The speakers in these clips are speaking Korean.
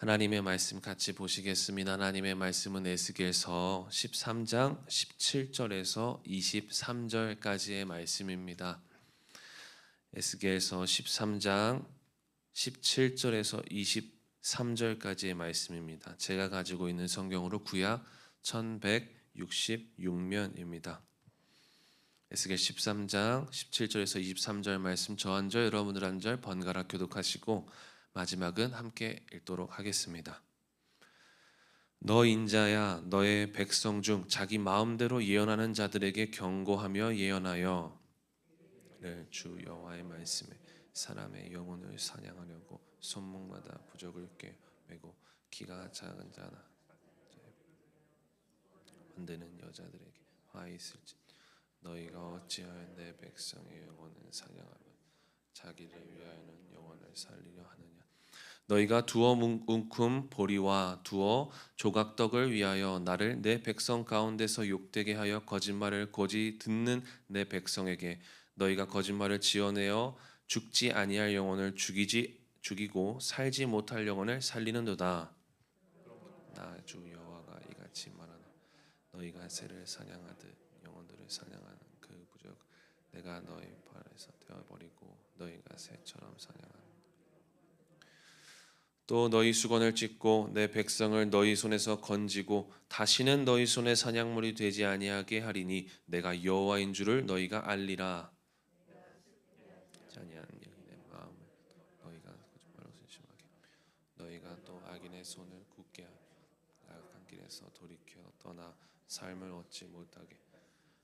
하나님의 말씀 같이 보시겠습니다. 하나님의 말씀은 에스겔서 13장 17절에서 23절까지의 말씀입니다. 에스겔서 13장 17절에서 23절까지의 말씀입니다. 제가 가지고 있는 성경으로 구약 1166면입니다. 에스겔 13장 17절에서 23절 말씀 저 한 절 여러분들 한 절 번갈아 교독하시고 마지막은 함께 읽도록 하겠습니다. 너 인자야 너의 백성 중 자기 마음대로 예언하는 자들에게 경고하며 예언하여 주 여호와의 말씀에 사람의 영혼을 사냥하려고 손목마다 부적을 꿰매고 키가 작은 자나 만드는 여자들에게 화 있을지 너희가 어찌하여 내 백성의 영혼을 사냥하며 자기를 위하여는 영혼을 살리려 하느냐. 너희가 두어 웅큼 보리와 두어 조각떡을 위하여 나를 내 백성 가운데서 욕되게 하여 거짓말을 고지 듣는 내 백성에게 너희가 거짓말을 지어내어 죽지 아니할 영혼을 죽이고 살지 못할 영혼을 살리는도다. 나 주 여호와가 이같이 말하노. 너희가 새를 사냥하듯 영혼들을 사냥하는 그 부적 내가 너희 발에서 떼어버리고 너희가 새처럼 사냥하는 또 너희 수건을 찢고 내 백성을 너희 손에서 건지고 다시는 너희 손에 사냥물이 되지 아니하게 하리니 내가 여호와인 줄을 너희가 알리라. 아니한 내 마음을 너희가 거짓말로 심하게 너희가 또 악인의 손을 굳게 하며 악한 길에서 돌이켜 떠나 삶을 얻지 못하게.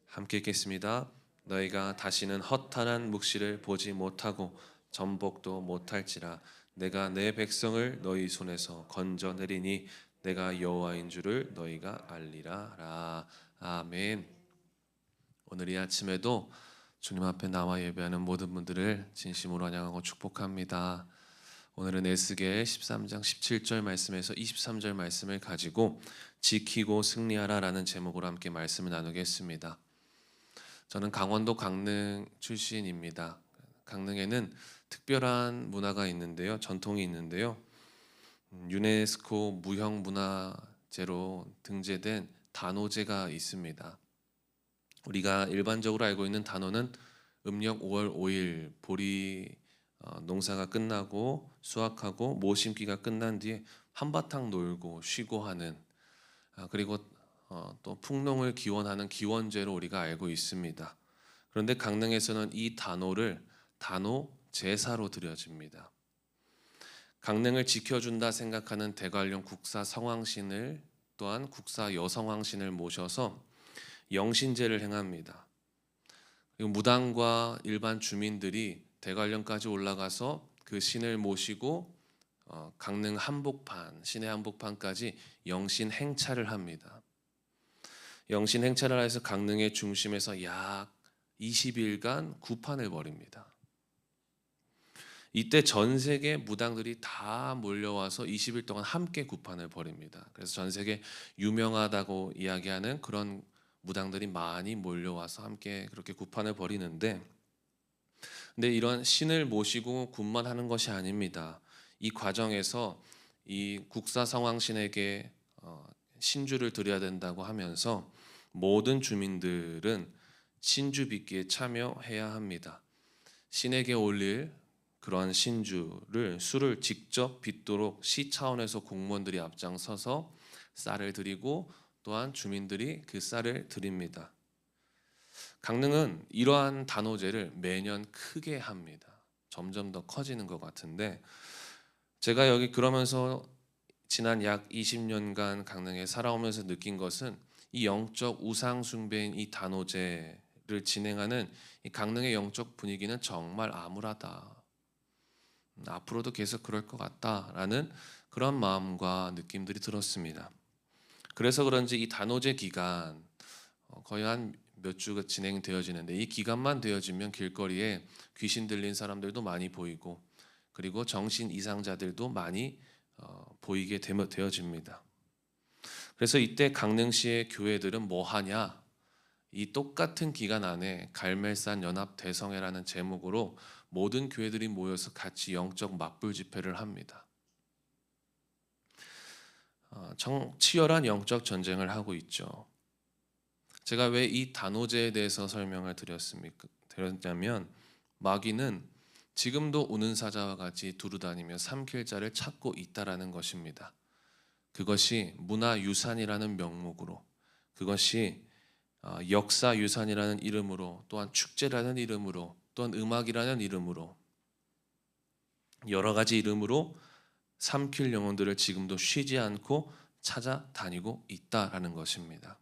함께 읽겠습니다. 너희가 다시는 허탄한 묵시를 보지 못하고 전복도 못할지라 내가 내 백성을 너희 손에서 건져내리니 내가 여호와인 줄을 너희가 알리라. 아멘. 오늘 이 아침에도 주님 앞에 나와 예배하는 모든 분들을 진심으로 환영하고 축복합니다. 오늘은 에스겔 13장 17절 말씀에서 23절 말씀을 가지고 지키고 승리하라라는 제목으로 함께 말씀을 나누겠습니다. 저는 강원도 강릉 출신입니다. 강릉에는 특별한 문화가 있는데요. 전통이 있는데요. 유네스코 무형문화재로 등재된 단오제가 있습니다. 우리가 일반적으로 알고 있는 단오는 음력 5월 5일 보리 농사가 끝나고 수확하고 모 심기가 끝난 뒤에 한바탕 놀고 쉬고 하는 그리고 또 풍농을 기원하는 기원제로 우리가 알고 있습니다. 그런데 강릉에서는 이 단오를 단오 제사로 드려집니다. 강릉을 지켜준다 생각하는 대관령 국사 성황신을 또한 국사 여성황신을 모셔서 영신제를 행합니다. 그리고 무당과 일반 주민들이 대관령까지 올라가서 그 신을 모시고 강릉 한복판, 시내 한복판까지 영신 행차를 합니다. 영신 행차를 해서 강릉의 중심에서 약 20일간 구판을 벌입니다. 이때 전 세계 무당들이 다 몰려와서 20일 동안 함께 구판을 벌입니다. 그래서 전 세계 유명하다고 이야기하는 그런 무당들이 많이 몰려와서 함께 그렇게 구판을 벌이는데, 근데 이런 신을 모시고 군만하는 것이 아닙니다. 이 과정에서 이 국사성황신에게 신주를 드려야 된다고 하면서 모든 주민들은 신주 빚기에 참여해야 합니다. 신에게 올릴 그러한 신주를 술을 직접 빚도록 시 차원에서 공무원들이 앞장서서 쌀을 드리고 또한 주민들이 그 쌀을 드립니다. 강릉은 이러한 단오제를 매년 크게 합니다. 점점 더 커지는 것 같은데 제가 여기 그러면서 지난 약 20년간 강릉에 살아오면서 느낀 것은 이 영적 우상 숭배인 이 단오제를 진행하는 이 강릉의 영적 분위기는 정말 암울하다. 앞으로도 계속 그럴 것 같다라는 그런 마음과 느낌들이 들었습니다. 그래서 그런지 이 단오제 기간 거의 한 몇 주가 진행되어지는데 이 기간만 되어지면 길거리에 귀신 들린 사람들도 많이 보이고 그리고 정신 이상자들도 많이 보이게 되어집니다. 그래서 이때 강릉시의 교회들은 뭐 하냐? 이 똑같은 기간 안에 갈멜산 연합 대성회라는 제목으로 모든 교회들이 모여서 같이 영적 맞불 집회를 합니다. 치열한 영적 전쟁을 하고 있죠. 제가 왜 이 단오제에 대해서 설명을 드렸냐면 마귀는 지금도 우는 사자와 같이 두루다니며 삼킬 자를 찾고 있다라는 것입니다. 그것이 문화유산이라는 명목으로, 그것이 역사유산이라는 이름으로, 또한 축제라는 이름으로, 또한 음악이라는 이름으로, 여러 가지 이름으로 삼킬 영혼들을 지금도 쉬지 않고 찾아다니고 있다라는 것입니다.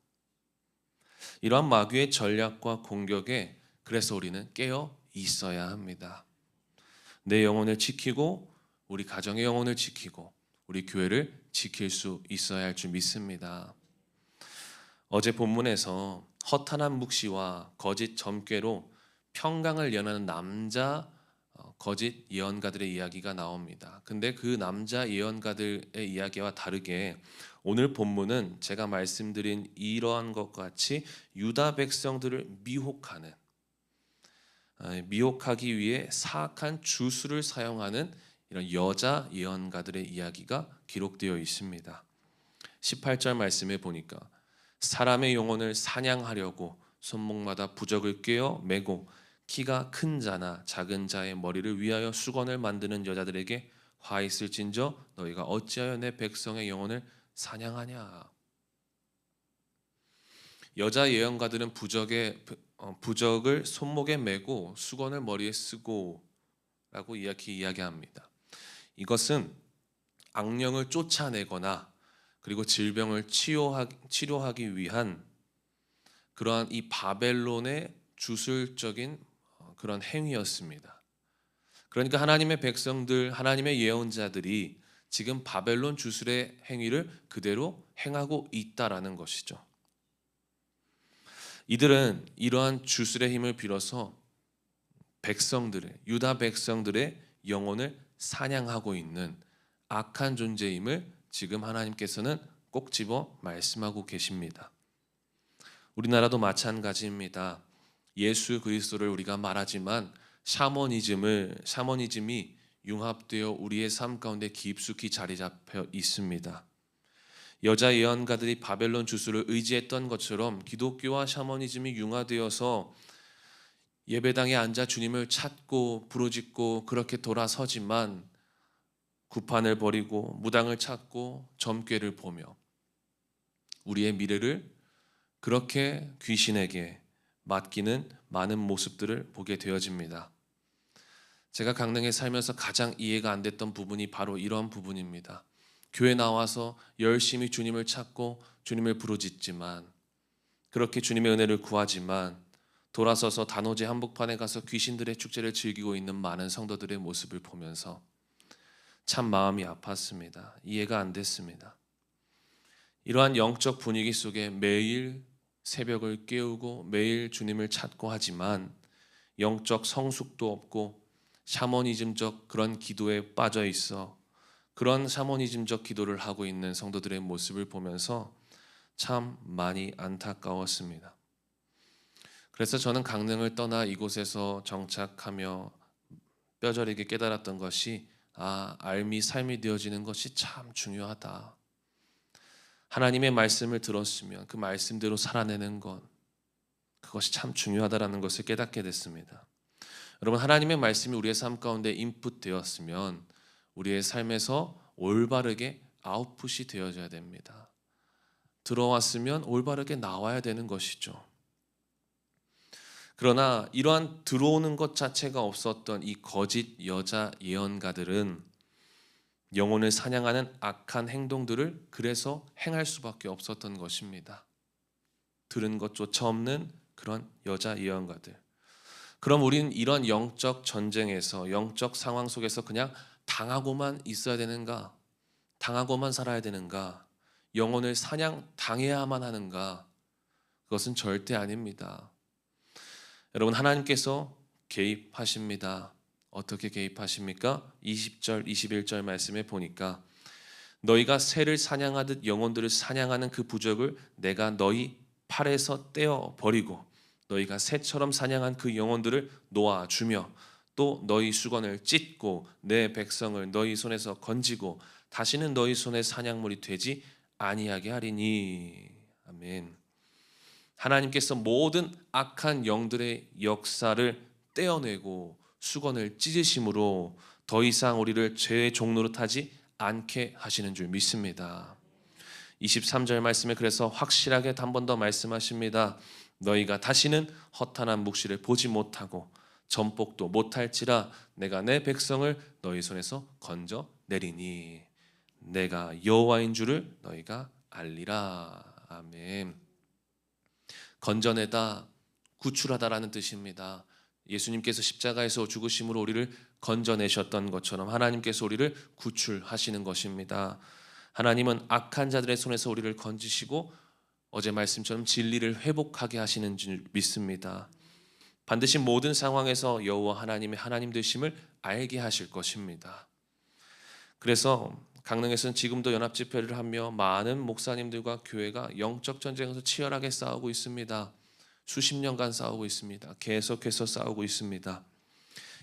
이러한 마귀의 전략과 공격에 그래서 우리는 깨어 있어야 합니다. 내 영혼을 지키고 우리 가정의 영혼을 지키고 우리 교회를 지킬 수 있어야 할 줄 믿습니다. 어제 본문에서 허탄한 묵시와 거짓 점괘로 평강을 연하는 남자 거짓 예언가들의 이야기가 나옵니다. 근데 그 남자 예언가들의 이야기와 다르게 오늘 본문은 제가 말씀드린 이러한 것과 같이 유다 백성들을 미혹하기 위해 사악한 주술을 사용하는 이런 여자 예언가들의 이야기가 기록되어 있습니다. 18절 말씀에 보니까 사람의 영혼을 사냥하려고 손목마다 부적을 꿰어 매고 키가 큰 자나 작은 자의 머리를 위하여 수건을 만드는 여자들에게 화 있을진저 너희가 어찌하여 내 백성의 영혼을 사냥하냐. 여자 예언가들은 부적을 손목에 메고 수건을 머리에 쓰고 라고 이야기합니다. 이것은 악령을 쫓아내거나 그리고 질병을 치료하기 위한 그러한 이 바벨론의 주술적인 그런 행위였습니다. 그러니까 하나님의 백성들, 하나님의 예언자들이 지금 바벨론 주술의 행위를 그대로 행하고 있다라는 것이죠. 이들은 이러한 주술의 힘을 빌어서 유다 백성들의 영혼을 사냥하고 있는 악한 존재임을 지금 하나님께서는 꼭 집어 말씀하고 계십니다. 우리나라도 마찬가지입니다. 예수 그리스도를 우리가 말하지만 샤머니즘이 융합되어 우리의 삶 가운데 깊숙이 자리 잡혀 있습니다. 여자 예언가들이 바벨론 주술을 의지했던 것처럼 기독교와 샤머니즘이 융화되어서 예배당에 앉아 주님을 찾고 부르짖고 그렇게 돌아서지만 구판을 버리고 무당을 찾고 점괘를 보며 우리의 미래를 그렇게 귀신에게 맡기는 많은 모습들을 보게 되어집니다. 제가 강릉에 살면서 가장 이해가 안 됐던 부분이 바로 이런 부분입니다. 교회 나와서 열심히 주님을 찾고 주님을 부르짖지만 그렇게 주님의 은혜를 구하지만 돌아서서 단오제 한복판에 가서 귀신들의 축제를 즐기고 있는 많은 성도들의 모습을 보면서 참 마음이 아팠습니다. 이해가 안 됐습니다. 이러한 영적 분위기 속에 매일 새벽을 깨우고 매일 주님을 찾고 하지만 영적 성숙도 없고 샤머니즘적 그런 기도에 빠져 있어 그런 샤머니즘적 기도를 하고 있는 성도들의 모습을 보면서 참 많이 안타까웠습니다. 그래서 저는 강릉을 떠나 이곳에서 정착하며 뼈저리게 깨달았던 것이 삶이 되어지는 것이 참 중요하다. 하나님의 말씀을 들었으면 그 말씀대로 살아내는 것, 그것이 참 중요하다라는 것을 깨닫게 됐습니다. 여러분, 하나님의 말씀이 우리의 삶 가운데 인풋되었으면 우리의 삶에서 올바르게 아웃풋이 되어져야 됩니다. 들어왔으면 올바르게 나와야 되는 것이죠. 그러나 이러한 들어오는 것 자체가 없었던 이 거짓 여자 예언가들은 영혼을 사냥하는 악한 행동들을 그래서 행할 수밖에 없었던 것입니다. 들은 것조차 없는 그런 여자 예언가들. 그럼 우리는 이런 영적 전쟁에서 영적 상황 속에서 그냥 당하고만 있어야 되는가? 당하고만 살아야 되는가? 영혼을 사냥 당해야만 하는가? 그것은 절대 아닙니다. 여러분, 하나님께서 개입하십니다. 어떻게 개입하십니까? 20절, 21절 말씀에 보니까 너희가 새를 사냥하듯 영혼들을 사냥하는 그 부적을 내가 너희 팔에서 떼어 버리고 너희가 새처럼 사냥한 그 영혼들을 놓아주며 또 너희 수건을 찢고 내 백성을 너희 손에서 건지고 다시는 너희 손에 사냥물이 되지 아니하게 하리니. 아멘. 하나님께서 모든 악한 영들의 역사를 떼어내고 수건을 찢으심으로 더 이상 우리를 죄의 종로로 타지 않게 하시는 줄 믿습니다. 23절 말씀에 그래서 확실하게 한 번 더 말씀하십니다. 너희가 다시는 허탄한 묵시를 보지 못하고 전복도 못할지라 내가 내 백성을 너희 손에서 건져 내리니 내가 여호와인 줄을 너희가 알리라. 아멘. 건져내다, 구출하다라는 뜻입니다. 예수님께서 십자가에서 죽으심으로 우리를 건져내셨던 것처럼 하나님께서 우리를 구출하시는 것입니다. 하나님은 악한 자들의 손에서 우리를 건지시고 어제 말씀처럼 진리를 회복하게 하시는 줄 믿습니다. 반드시 모든 상황에서 여호와 하나님의 하나님 되심을 알게 하실 것입니다. 그래서 강릉에서는 지금도 연합집회를 하며 많은 목사님들과 교회가 영적 전쟁에서 치열하게 싸우고 있습니다. 수십 년간 싸우고 있습니다. 계속해서 싸우고 있습니다.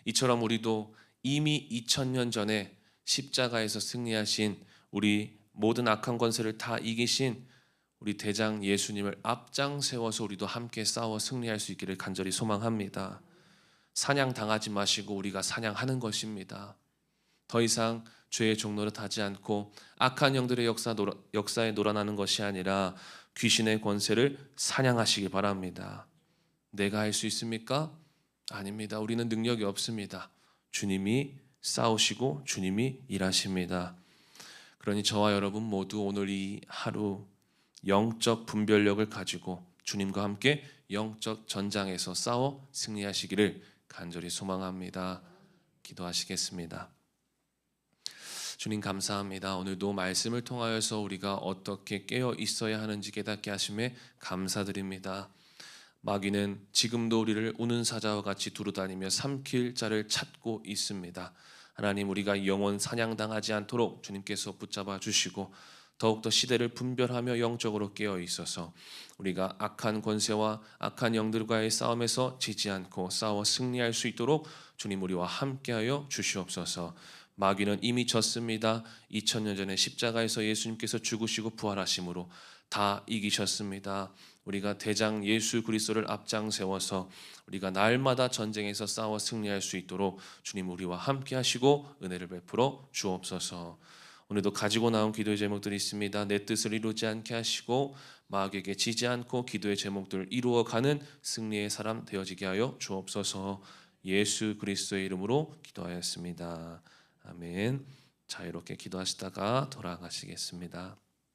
이처럼 우리도 이미 2000년 전에 십자가에서 승리하신 우리 모든 악한 권세를 다 이기신 우리 대장 예수님을 앞장 세워서 우리도 함께 싸워 승리할 수 있기를 간절히 소망합니다. 사냥 당하지 마시고 우리가 사냥하는 것입니다. 더 이상 죄의 종로를 타지 않고 악한 영들의 역사에 놀아나는 것이 아니라 귀신의 권세를 사냥하시기 바랍니다. 내가 할 수 있습니까? 아닙니다. 우리는 능력이 없습니다. 주님이 싸우시고 주님이 일하십니다. 그러니 저와 여러분 모두 오늘 이 하루 영적 분별력을 가지고 주님과 함께 영적 전장에서 싸워 승리하시기를 간절히 소망합니다. 기도하시겠습니다. 주님 감사합니다. 오늘도 말씀을 통하여서 우리가 어떻게 깨어 있어야 하는지 깨닫게 하심에 감사드립니다. 마귀는 지금도 우리를 우는 사자와 같이 두루다니며 삼킬 자를 찾고 있습니다. 하나님, 우리가 영원 사냥당하지 않도록 주님께서 붙잡아 주시고 더욱더 시대를 분별하며 영적으로 깨어 있어서 우리가 악한 권세와 악한 영들과의 싸움에서 지지 않고 싸워 승리할 수 있도록 주님 우리와 함께하여 주시옵소서. 마귀는 이미 졌습니다. 2000년 전에 십자가에서 예수님께서 죽으시고 부활하심으로 다 이기셨습니다. 우리가 대장 예수 그리스도를 앞장 세워서 우리가 날마다 전쟁에서 싸워 승리할 수 있도록 주님 우리와 함께 하시고 은혜를 베풀어 주옵소서. 오늘도 가지고 나온 기도의 제목들이 있습니다. 내 뜻을 이루지 않게 하시고 마귀에게 지지 않고 기도의 제목들을 이루어가는 승리의 사람 되어지게 하여 주옵소서. 예수 그리스도의 이름으로 기도하였습니다. 아멘. 자유롭게 기도하시다가 돌아가시겠습니다.